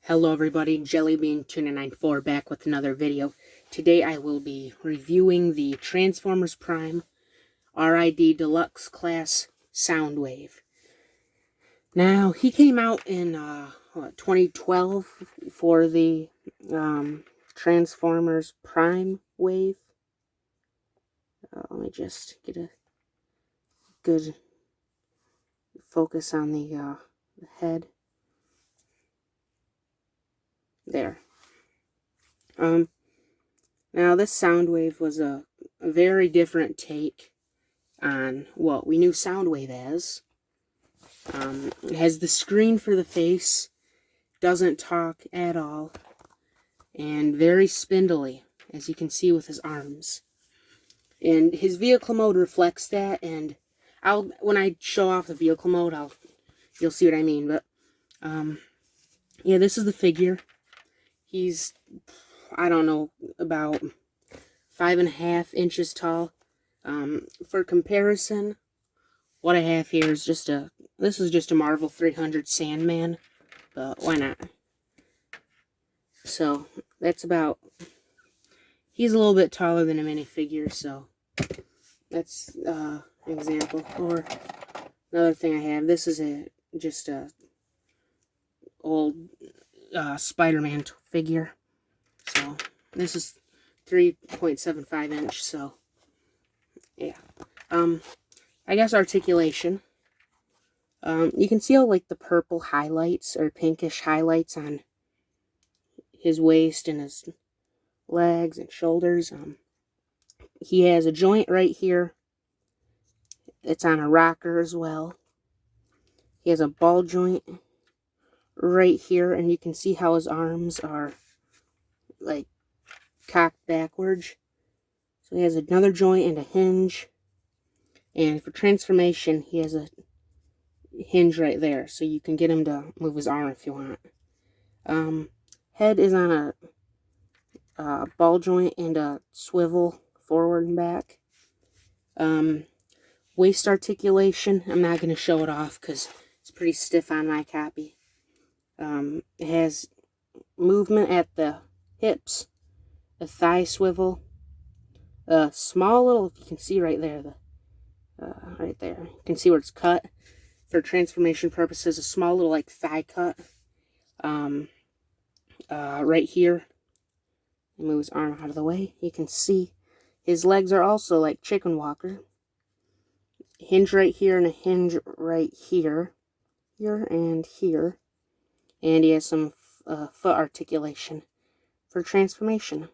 Hello everybody, Jellybean2994 back with another video. Today I will be reviewing the Transformers Prime RID Deluxe class Soundwave. Now, he came out in 2012 for the Transformers Prime Wave. Let me just get a good focus on the head. There. Now this Soundwave was a very different take on what we knew Soundwave as. It has the screen for the face, doesn't talk at all, and very spindly, as you can see with his arms. And his vehicle mode reflects that, and when I show off the vehicle mode, you'll see what I mean. But yeah, this is the figure. He's, I don't know, about 5.5 inches tall. For comparison, what I have here is this is just a Marvel 300 Sandman, but why not? So, that's about, he's a little bit taller than a minifigure, so that's an example. Or another thing I have, this is just a old Spider-Man figure. So this is 3.75 inch, so yeah. I guess articulation. You can see all like the purple highlights or pinkish highlights on his waist and his legs and shoulders. He has a joint right here. It's on a rocker as well. He has a ball joint right here, and you can see how his arms are like cocked backwards. So he has another joint and a hinge. And for transformation, he has a hinge right there, so you can get him to move his arm if you want. Head is on a ball joint and a swivel forward and back. Waist articulation, I'm not going to show it off because it's pretty stiff on my copy. It has movement at the hips, a thigh swivel, a small little, if you can see right there, right there, you can see where it's cut. For transformation purposes, a small little like thigh cut, right here. Move his arm out of the way. You can see his legs are also like chicken walker. Hinge right here and a hinge right here, and here. And he has some foot articulation for transformation.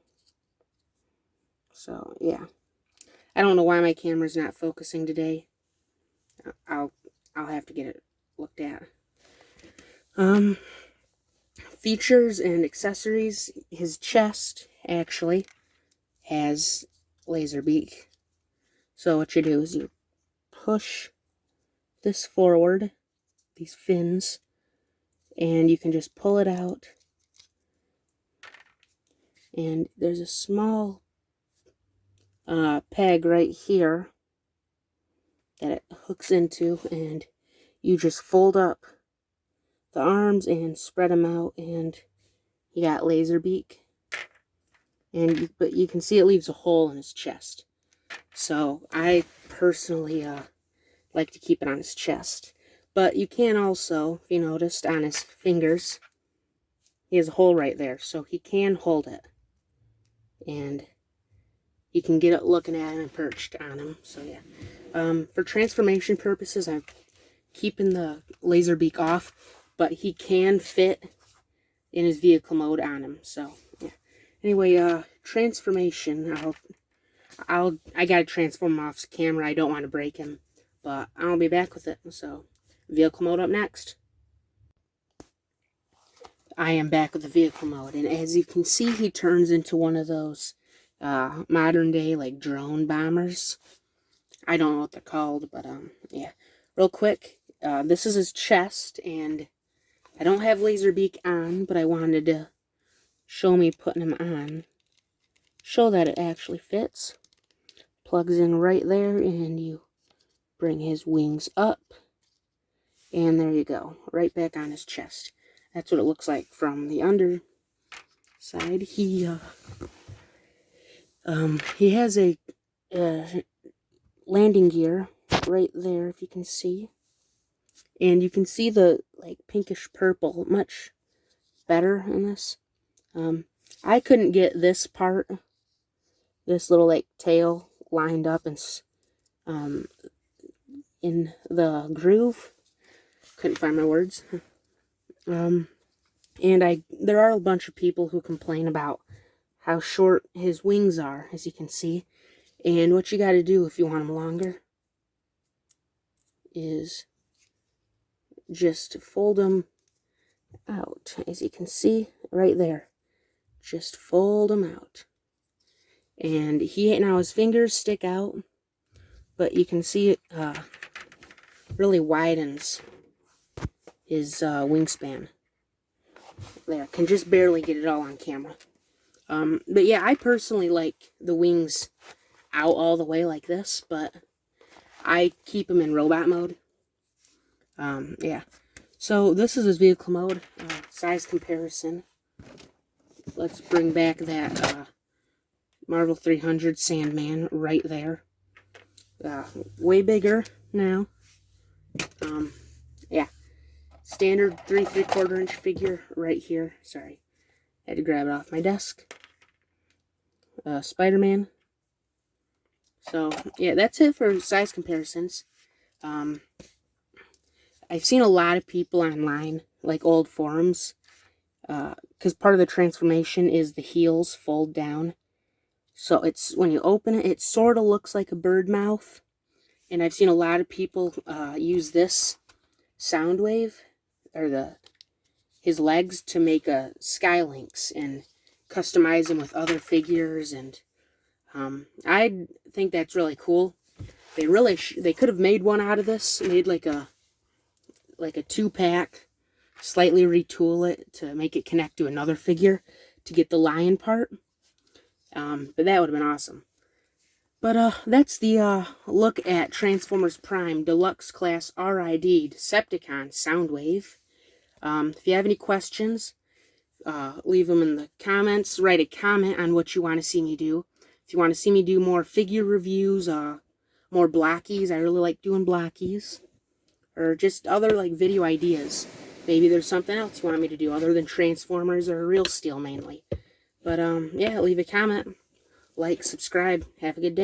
So, yeah. I don't know why my camera's not focusing today. I'll have to get it looked at. Features and accessories. His chest, actually, has laser beak. So what you do is you push this forward, these fins, and you can just pull it out. And there's a small peg right here that it hooks into, and you just fold up the arms and spread them out, and you got laser beak. But you can see it leaves a hole in his chest. So I personally like to keep it on his chest. But you can also, if you noticed, on his fingers, he has a hole right there, so he can hold it. And you can get it looking at him and perched on him, so yeah. For transformation purposes, I'm keeping the laser beak off, but he can fit in his vehicle mode on him, so yeah. Anyway, transformation, I gotta transform him off camera. I don't want to break him, but I'll be back with it. So, vehicle mode up next. I am back with the vehicle mode, and as you can see, he turns into one of those modern day like drone bombers. I don't know what they're called, but yeah. Real quick, this is his chest, and I don't have laser beak on, but I wanted to show me putting him on, show that it actually fits. Plugs in right there, and you bring his wings up, and there you go, right back on his chest. That's what it looks like from the underside. He has a landing gear right there, if you can see. And you can see the, like, pinkish purple much better in this. I couldn't get this part, this little, like, tail lined up and in the groove. Couldn't find my words. And there are a bunch of people who complain about how short his wings are, as you can see. And what you got to do if you want them longer is just fold them out, as you can see right there. Just fold them out. And now his fingers stick out, but you can see it really widens his wingspan. There, can just barely get it all on camera. But yeah, I personally like the wings out all the way like this, but I keep them in robot mode. Yeah. So this is his vehicle mode, size comparison. Let's bring back that Marvel 300 Sandman right there. Way bigger now. Yeah. Standard 3 3/4 inch figure right here. Sorry. Had to grab it off my desk. Spider-Man. So, yeah, that's it for size comparisons. I've seen a lot of people online, like old forums, because part of the transformation is the heels fold down. So it's, when you open it, it sort of looks like a bird mouth. And I've seen a lot of people use this Soundwave, or his legs, to make Skylinks and customize them with other figures. And I think that's really cool. They could have made one out of this, made like a 2-pack, slightly retool it to make it connect to another figure to get the lion part. But that would have been awesome. But that's the look at Transformers Prime Deluxe Class RID Decepticon Soundwave. If you have any questions, leave them in the comments. Write a comment on what you want to see me do. If you want to see me do more figure reviews, more blockies, I really like doing blockies. Or just other, like, video ideas. Maybe there's something else you want me to do other than Transformers or Real Steel mainly. But, yeah, leave a comment, like, subscribe. Have a good day.